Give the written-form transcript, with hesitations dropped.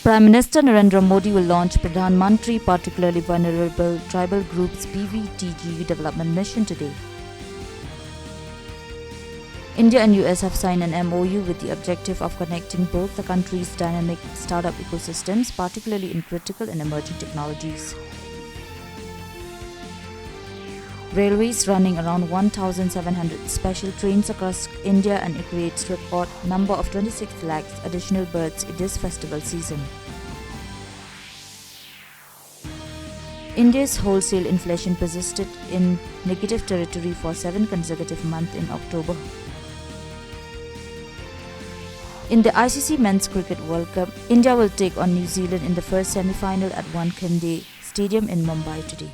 Prime Minister Narendra Modi will launch Pradhan Mantri Particularly Vulnerable Tribal Groups (PVTG) Development Mission today. India and US have signed an MOU with the objective of connecting both the countries' dynamic startup ecosystems, particularly in critical and emerging technologies. Railways running around 1,700 special trains across India and it creates record number of 26 lakhs additional berths in this festival season. India's wholesale inflation persisted in negative territory for 7 consecutive months in October. In the ICC Men's Cricket World Cup, India will take on New Zealand in the first semi-final at Wankhede Stadium in Mumbai today.